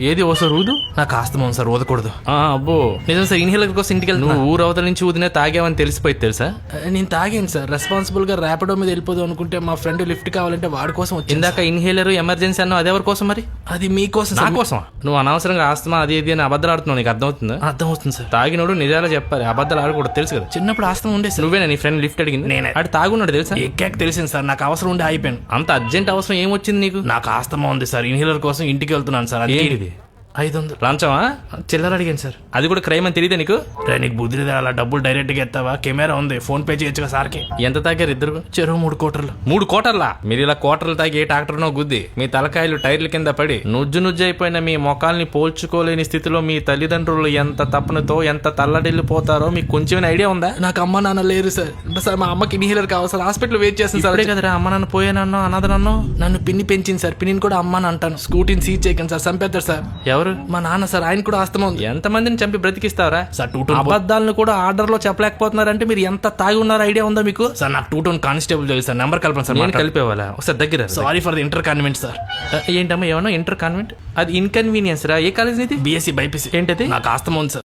ఏది ఓసారి ఊదు. నాకు ఆస్తమా ఉంది సార్, ఊదకూడదు. అబ్బో నిజం సార్. ఇన్హేలర్ కోసం ఇంటికి వెళ్తున్నా. నువ్వు ఊరు అవతల నుంచి ఊదినే తాగావని తెలిసిపోయింది తెలుసా? నేను తాగాను సార్. రెస్పాన్సిబుల్ గా ర్యాపిడో మీద వెళ్ళిపోదాం అనుకుంటే మా ఫ్రెండ్ లిఫ్ట్ కావాలంటే వాడి కోసం వచ్చింది. ఇందాక ఇన్హేలర్ ఎమర్జెన్సీ అన్నావు, అదెవరి కోసం మరి? అది మీకోసం నా సార్. కోసం? నువ్వు అనవసరంగా ఆస్తమా అది ఇది అని అబద్ధాలు ఆడుతున్నావు, నీకు అర్థమవుతుందా? అర్థం అవుతుంది సార్. తాగినోడు నిజాలు చెప్పాలి, అబద్ధాలు ఆడకూడదు, తెలుసు కదా. చిన్నప్పుడు ఆస్తమా ఉండే సార్. నువ్వేనా నీ ఫ్రెండ్ లిఫ్ట్ అడిగింది? నేనే. అటు తాగున్నాడు తెలుసా? ఎక్కాక తెలిసింది సార్. నాకు అవసరం ఉండి అయిపోయాను. అంత అర్జెంట్ అవసరం ఏమొచ్చింది నీకు? నాకు ఆస్తమా ఉంది సార్. ఇన్హేలర్ కోసం ఇంటికి వెళ్తున్నాను సార్. అది ఏంటిది? 500 లంచమా? చిల్లర అడిగాను సార్. అది కూడా క్రైమ్ అని తెలియదా నీకు? రే నీకు బుద్ధి లేదా? అలా డబ్బులు డైరెక్ట్ గా ఎత్తావా? కెమెరా ఉంది, ఫోన్ పే చేయొచ్చుగా సార్కి. ఎంత తాగారు ఇద్దరు? చెరువు 3 కోటర్లు. 3 కోటర్లా? మీరు ఇలా కోటర్లు తాగి ఏ ట్రాక్టర్నో గుద్ది మీ తలకాయలు టైర్ల కింద పడి నుజ్జు అయిపోయిన మీ మొఖాల్ని పోల్చుకోలేని స్థితిలో మీ తల్లిదండ్రులు ఎంత తపనతో ఎంత తల్లడిల్లిపోతారో మీకు కొంచెం ఐడియా ఉందా? నాకు అమ్మ నాన్న లేరు సార్. సార్ మా అమ్మకి ఇన్హేలర్ కావాలి సార్. హాస్పిటల్ వెయిట్ చేస్తుంది సార్. ఇప్పుడే కదరా అమ్మ నాన్న పోయానన్నో అన్నదనన్నో. నన్ను పిన్ని పెంచింది సార్. పిన్నిని కూడా అమ్మ అని అంటాను. స్కూటీని సీజ్ చేయకండి సార్, చంపేస్తారు సార్. ఎవరు? మా నాన్న సార్. ఆయన కూడా ఆస్తమా ఉంది. ఎంతమందిని చంపి బ్రతికిస్తావరా సార్ 2 టౌన్ అబద్ధాలను కూడా ఆర్డర్ లో చెప్పలేకపోతున్నారంటే మీరు ఎంత తాగి ఉన్నారో ఐడియా ఉందా మీకు? సార్ నాకు 2 టౌన్ కానిస్టేబుల్ తెలుసు సార్. నెంబర్ కలపండి సార్. నేను కలిపేవాళ్ళ ఒకసారి దగ్గర. Sorry for the inter convent sir. ఏంటమ్మా ఏమన్నా ఇంటర్ కాన్వెంట్? అది ఇన్కన్వీనియన్స్ రా. ఏ కాలేజ్ ఇది? BSc BiPC. ఏంటది? నాకు ఆస్తమా ఉంది సార్.